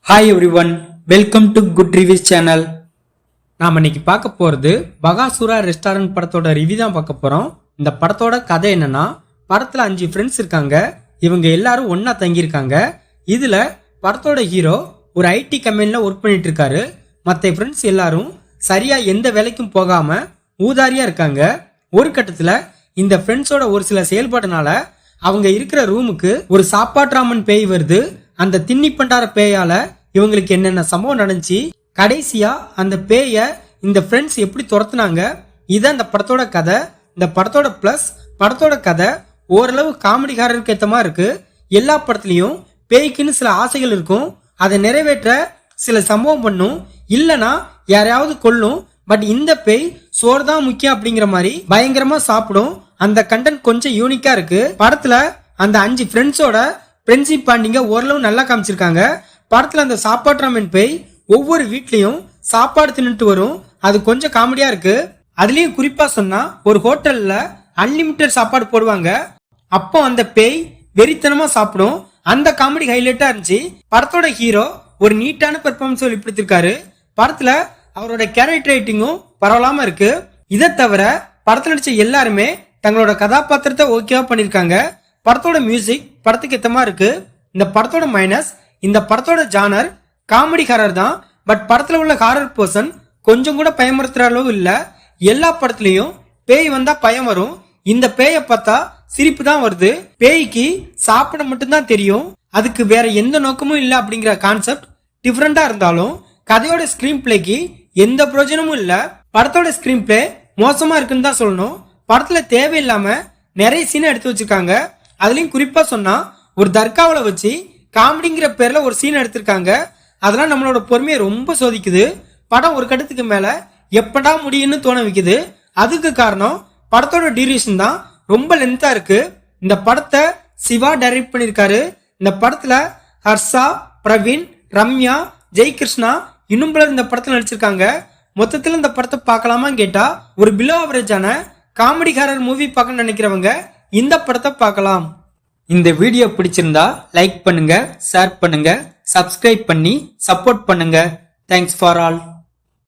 Hi everyone, welcome to good reviews channel. நாம் இன்னைக்கு பார்க்க போகிறது பகாசுரா ரெஸ்டாரண்ட் படத்தோட ரிவ்யூ தான் பார்க்க போகிறோம். இந்த படத்தோட கதை என்னன்னா, படத்தில் 5 ஃப்ரெண்ட்ஸ் இருக்காங்க. இவங்க எல்லாரும் ஒன்றா தங்கியிருக்காங்க. இதில் படத்தோட ஹீரோ ஒரு ஐடி கம்பெனியில் ஒர்க் பண்ணிட்டு இருக்காரு. மற்ற ஃப்ரெண்ட்ஸ் எல்லாரும் சரியாக எந்த வேலைக்கும் போகாமல் ஊதாரியாக இருக்காங்க. ஒரு கட்டத்தில் இந்த ஃப்ரெண்ட்ஸோட ஒரு சில செயல்பாடுனால அவங்க இருக்கிற ரூமுக்கு ஒரு சாப்பாட்ராமன் பேய் வருது. அந்த திண்ணி பண்டார பேயால இவங்களுக்கு என்னென்ன சம்பவம் நடந்துச்சு, கடைசியா அந்த பேய இந்த ஃப்ரெண்ட்ஸ் எப்படி துரத்துனாங்க, இதான் இந்த படத்தோட கதை. இந்த படத்தோட பிளஸ், படத்தோட கதை ஓரளவு காமெடிக்காரருக்கு ஏற்ற மாதிரி இருக்கு. எல்லா படத்துலயும் பேய்க்குன்னு சில ஆசைகள் இருக்கும், அதை நிறைவேற்ற சில சம்பவம் பண்ணும், இல்லனா யாரையாவது கொல்லும். பட் இந்த பேய் சோறு தான் முக்கியம் அப்படிங்கிற மாதிரி பயங்கரமா சாப்பிடும். அந்த கண்டென்ட் கொஞ்சம் யூனிக்கா இருக்கு. படத்துல அந்த 5 ஃப்ரெண்ட்ஸோட ஃப்ரெண்ட்ஷிப் பாண்டிங்க ஓரளவு நல்லா காமிச்சிருக்காங்க. படத்துல அந்த சாப்பாட்ராமன் பேய் ஒவ்வொரு வீட்லயும் சாப்பாடு தின்னுட்டு வரும். அது கொஞ்சம் காமெடியா இருக்கு. அதுலயும் குறிப்பா சொன்னா, ஒரு ஹோட்டல்ல அன்லிமிட்டட் சாப்பாடு போடுவாங்க. அப்போ அந்த பேய் வெறித்தனமா சாப்பிடும். அந்த காமெடி ஹைலைட்டா இருந்துச்சு. படத்தோட ஹீரோ ஒரு நீட்டான பெர்ஃபார்மன்ஸ் வெளிப்படுத்திருக்காரு. படத்துல அவரோட கேரக்டர் ரைட்டிங்கும் பரவலாம இருக்கு. இதை தவிர படத்துல நடிச்ச எல்லாருமே தங்களோட கதாபாத்திரத்தை ஓகேவா பண்ணிருக்காங்க. படத்தோட மியூசிக் படத்துக்கு ஏத்தமா இருக்கு. இந்த படத்தோட மைனஸ், இந்த படத்தோட ஜானர் காமெடி ஹாரர் தான். பட் படத்துல உள்ள ஹாரர் பர்சன் கொஞ்சம் கூட பயமுறுத்துற அளவு இல்ல. எல்லா படத்துலயும் பேய் வந்தா பயம் வரும். இந்த பேயை பார்த்தா சிரிப்பு தான் வருது. பேய்க்கு சாப்பிட மட்டும்தான் தெரியும், அதுக்கு வேற எந்த நோக்கமும் இல்ல அப்படிங்கிற கான்செப்ட் டிஃபரெண்டா இருந்தாலும் கதையோட ஸ்கிரீன் பிளேக்கு எந்த பிரயோஜனமும் இல்ல. படத்தோட ஸ்கிரீன் பிளே மோசமா இருக்குன்னு தான் சொல்லணும். படத்துல தேவையில்லாம நிறைய சீனை எடுத்து வச்சிருக்காங்க. அதுலயும் குறிப்பா சொன்னா, ஒரு தர்காவில வச்சு காமெடிங்கிற பேர்ல ஒரு சீன் எடுத்திருக்காங்க. அதெல்லாம் நம்மளோட பொறுமையை ரொம்ப சோதிக்குது. படம் ஒரு கட்டத்துக்கு மேல எப்படா முடியும்னு தோண வைக்குது. அதுக்கு காரணம் படத்தோட டியூரேஷன் தான், ரொம்ப லென்த்தா இருக்கு. இந்த படத்தை சிவா டைரக்ட் பண்ணிருக்காரு. இந்த படத்துல ஹர்ஷா, பிரவீன், ரம்யா, ஜெய்கிருஷ்ணா இன்னும் பலர் இந்த படத்துல நடிச்சிருக்காங்க. மொத்தத்துல இந்த படத்தை பார்க்கலாமான்னு கேட்டா, ஒரு பிலோ ஆவரேஜான காமெடி ஹாரர் மூவி பார்க்க நினைக்கிறவங்க இந்த படத்தை பார்க்கலாம். இந்த வீடியோ பிடிச்சிருந்தா லைக் பண்ணுங்க, ஷேர் பண்ணுங்க, சப்ஸ்கிரைப் பண்ணி சப்போர்ட் பண்ணுங்க. Thanks for all.